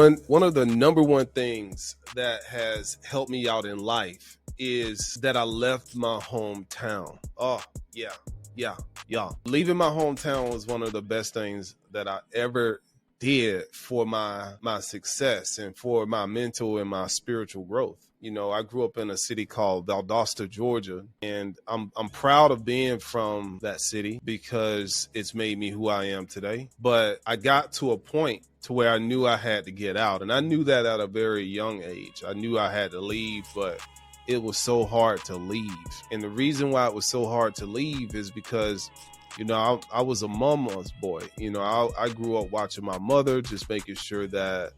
One of the number one things that has helped me out in life is that I left my hometown. Oh, yeah, yeah, yeah. Leaving my hometown was one of the best things that I ever did for my success and for my mental and my spiritual growth. You know, I grew up in a city called Valdosta, Georgia, and I'm proud of being from that city because it's made me who I am today. But I got to a point to where I knew I had to get out, and I knew that at a very young age. I knew I had to leave, but it was so hard to leave. And the reason why it was so hard to leave is because I was a mama's boy. I grew up watching my mother, just making sure that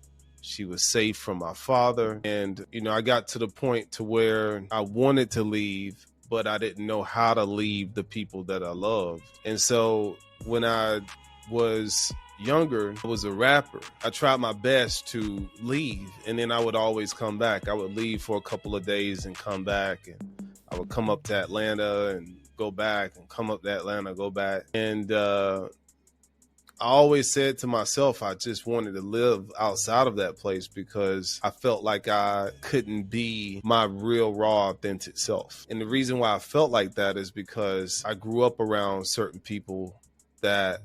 she was safe from my father. And, I got to the point to where I wanted to leave, but I didn't know how to leave the people that I loved. And so when I was younger, I was a rapper. I tried my best to leave, and then I would always come back. I would leave for a couple of days and come back, and I would come up to Atlanta and go back and come up to Atlanta, go back. And I always said to myself, I just wanted to live outside of that place because I felt like I couldn't be my real, raw, authentic self. And the reason why I felt like that is because I grew up around certain people that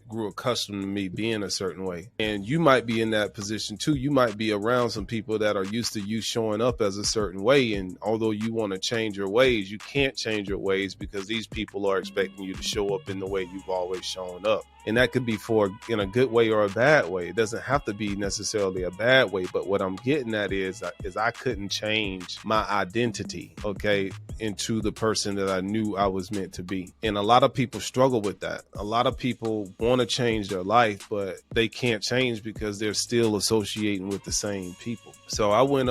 grew accustomed to me being a certain way. And you might be in that position too. You might be around some people that are used to you showing up as a certain way. And although you want to change your ways, you can't change your ways because these people are expecting you to show up in the way you've always shown up. And that could be in a good way or a bad way. It doesn't have to be necessarily a bad way. But what I'm getting at is I couldn't change my identity, okay, into the person that I knew I was meant to be. And a lot of people struggle with that. A lot of people want to change their life, but they can't change because they're still associating with the same people. So I went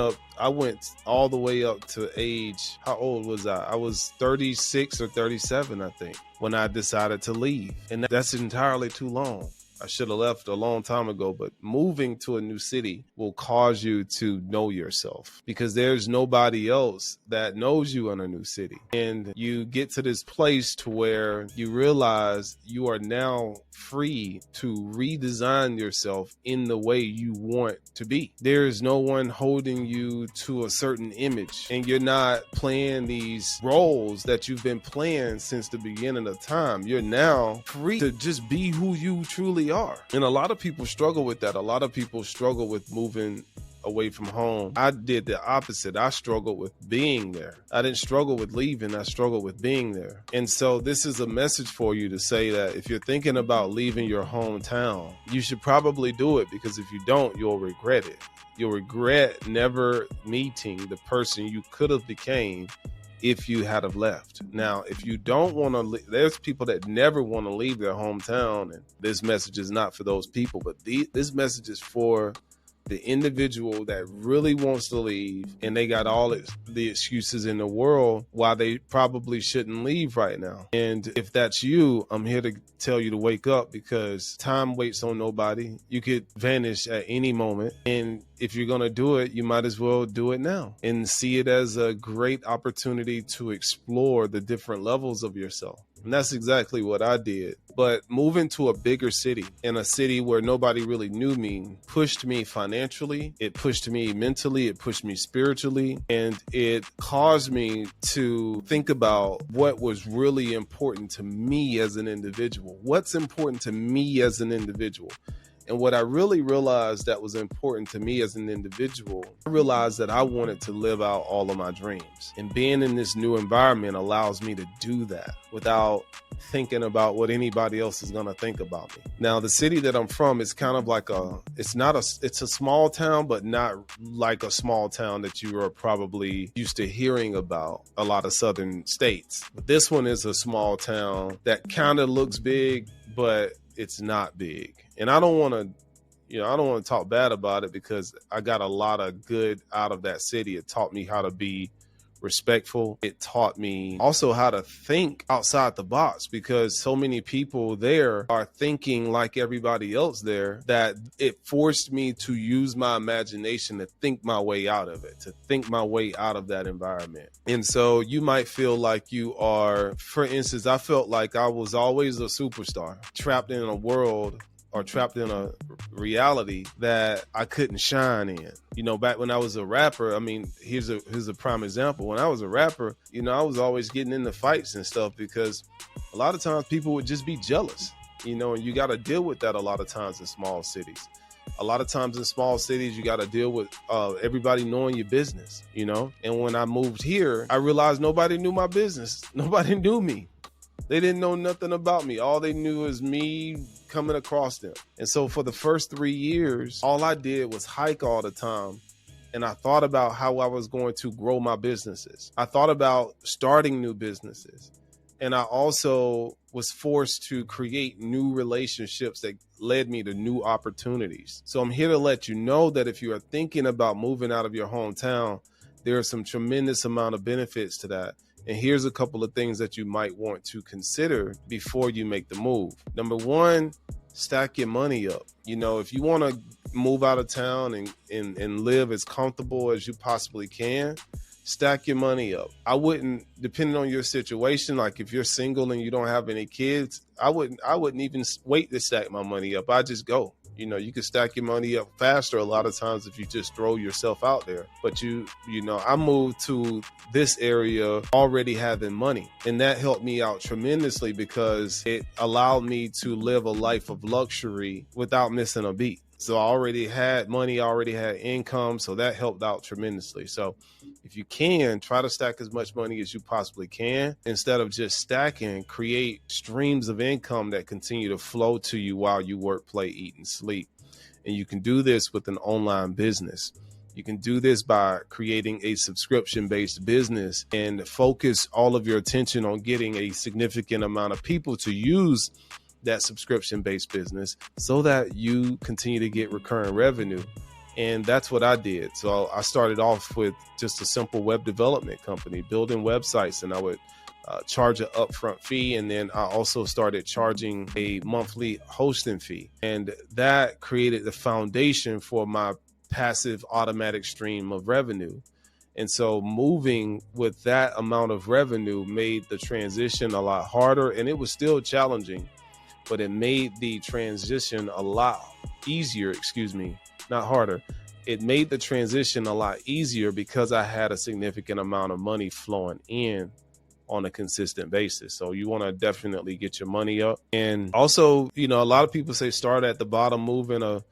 all the way up to age, how old was I? I was 36 or 37, I think, when I decided to leave. And that's entirely too long. I should have left a long time ago, but moving to a new city will cause you to know yourself because there's nobody else that knows you in a new city. And you get to this place to where you realize you are now free to redesign yourself in the way you want to be. There is no one holding you to a certain image, and you're not playing these roles that you've been playing since the beginning of time. You're now free to just be who you truly are. And a lot of people struggle with that. A lot of people struggle with moving away from home. I did the opposite. I struggled with being there. I didn't struggle with leaving. I struggled with being there. And so this is a message for you to say that if you're thinking about leaving your hometown, you should probably do it, because if you don't, you'll regret it. You'll regret never meeting the person you could have became if you had have left. Now, if you don't want to, there's people that never want to leave their hometown, and this message is not for those people, but this message is for the individual that really wants to leave, and they got all the excuses in the world why they probably shouldn't leave right now. And if that's you, I'm here to tell you to wake up, because time waits on nobody. You could vanish at any moment. And if you're going to do it, you might as well do it now and see it as a great opportunity to explore the different levels of yourself. And that's exactly what I did. But moving to a bigger city, in a city where nobody really knew me, pushed me financially, it pushed me mentally, it pushed me spiritually, and it caused me to think about what was really important to me as an individual. What's important to me as an individual? And what I really realized that was important to me as an individual, I realized that I wanted to live out all of my dreams. And being in this new environment allows me to do that without thinking about what anybody else is going to think about me. Now, the city that I'm from is kind of like it's a small town, but not like a small town that you are probably used to hearing about a lot of southern states. But this one is a small town that kind of looks big, but it's not big. And I don't want to talk bad about it, because I got a lot of good out of that city. It taught me how to be respectful. It taught me also how to think outside the box, because so many people there are thinking like everybody else there, that it forced me to use my imagination to think my way out of it, to think my way out of that environment. And so you might feel like you are, for instance, I felt like I was always a superstar trapped in a world or trapped in a reality that I couldn't shine in. You know, back when I was a rapper, I mean, here's a prime example. When I was a rapper, you know, I was always getting into fights and stuff because a lot of times people would just be jealous, you know, and you got to deal with that a lot of times in small cities. A lot of times in small cities, you got to deal with everybody knowing your business, you know? And when I moved here, I realized nobody knew my business. Nobody knew me. They didn't know nothing about me. All they knew is me coming across them. And so for the first 3 years, all I did was hike all the time. And I thought about how I was going to grow my businesses. I thought about starting new businesses. And I also was forced to create new relationships that led me to new opportunities. So I'm here to let you know that if you are thinking about moving out of your hometown, there are some tremendous amount of benefits to that. And here's a couple of things that you might want to consider before you make the move. Number one, stack your money up. You know, if you want to move out of town and live as comfortable as you possibly can, stack your money up. I wouldn't, depending on your situation, like if you're single and you don't have any kids, I wouldn't even wait to stack my money up. I just go. You know, you can stack your money up faster a lot of times if you just throw yourself out there. But you know, I moved to this area already having money, and that helped me out tremendously because it allowed me to live a life of luxury without missing a beat. So I already had money, I already had income, so that helped out tremendously. So if you can, try to stack as much money as you possibly can. Instead of just stacking, create streams of income that continue to flow to you while you work, play, eat, and sleep. And you can do this with an online business. You can do this by creating a subscription-based business and focus all of your attention on getting a significant amount of people to use that subscription-based business so that you continue to get recurring revenue. And that's what I did. So I started off with just a simple web development company, building websites, and I would charge an upfront fee. And then I also started charging a monthly hosting fee. And that created the foundation for my passive automatic stream of revenue. And so moving with that amount of revenue made the transition a lot harder, and it was still challenging, but it made the transition a lot easier, not harder. It made the transition a lot easier because I had a significant amount of money flowing in on a consistent basis. So you want to definitely get your money up. And also, you know, a lot of people say start at the bottom, move in a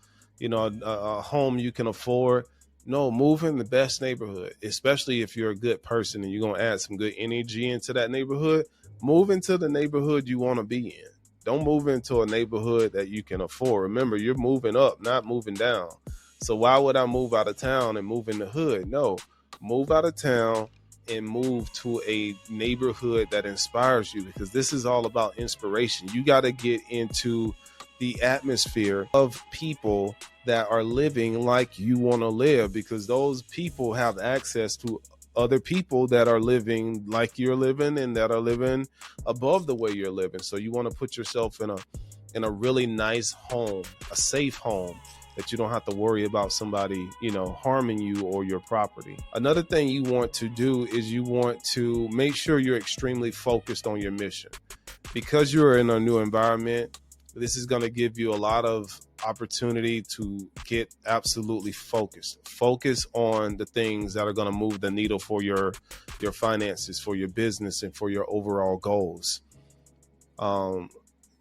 home you can afford. No, move in the best neighborhood, especially if you're a good person and you're going to add some good energy into that neighborhood. Move into the neighborhood you want to be in. Don't move into a neighborhood that you can afford. Remember, you're moving up, not moving down. So why would I move out of town and move in the hood? No, move out of town and move to a neighborhood that inspires you, because this is all about inspiration. You got to get into the atmosphere of people that are living like you want to live, because those people have access to other people that are living like you're living and that are living above the way you're living. So you want to put yourself in a really nice home, a safe home that you don't have to worry about somebody, you know, harming you or your property. Another thing you want to do is you want to make sure you're extremely focused on your mission. Because you're in a new environment, this is going to give you a lot of opportunity to get absolutely focused. Focus on the things that are going to move the needle for your finances, for your business, and for your overall goals.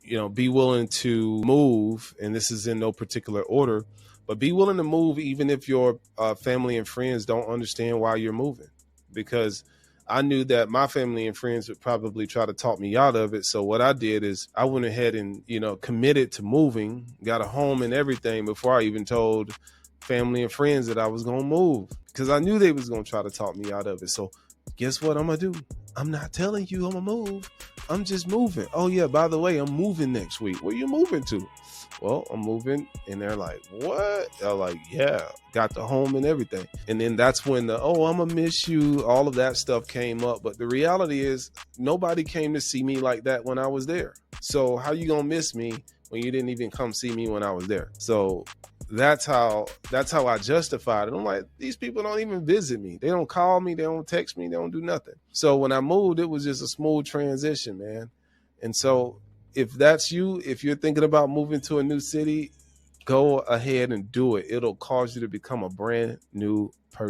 You know, be willing to move, and this is in no particular order, but be willing to move even if your family and friends don't understand why you're moving, because I knew that my family and friends would probably try to talk me out of it. So what I did is I went ahead and, you know, committed to moving, got a home and everything before I even told family and friends that I was going to move, because I knew they was going to try to talk me out of it. So guess what I'm going to do? I'm not telling you I'm going to move. I'm just moving. Oh, yeah, by the way, I'm moving next week. Where you moving to? Well, I'm moving. And they're like, what? They're like, yeah, got the home and everything. And then that's when I'm going to miss you. All of that stuff came up. But the reality is nobody came to see me like that when I was there. So how you going to miss me when you didn't even come see me when I was there? So that's how I justified it. I'm like, these people don't even visit me. They don't call me. They don't text me. They don't do nothing. So when I moved, it was just a smooth transition, man. And so if that's you, if you're thinking about moving to a new city, go ahead and do it. It'll cause you to become a brand new person.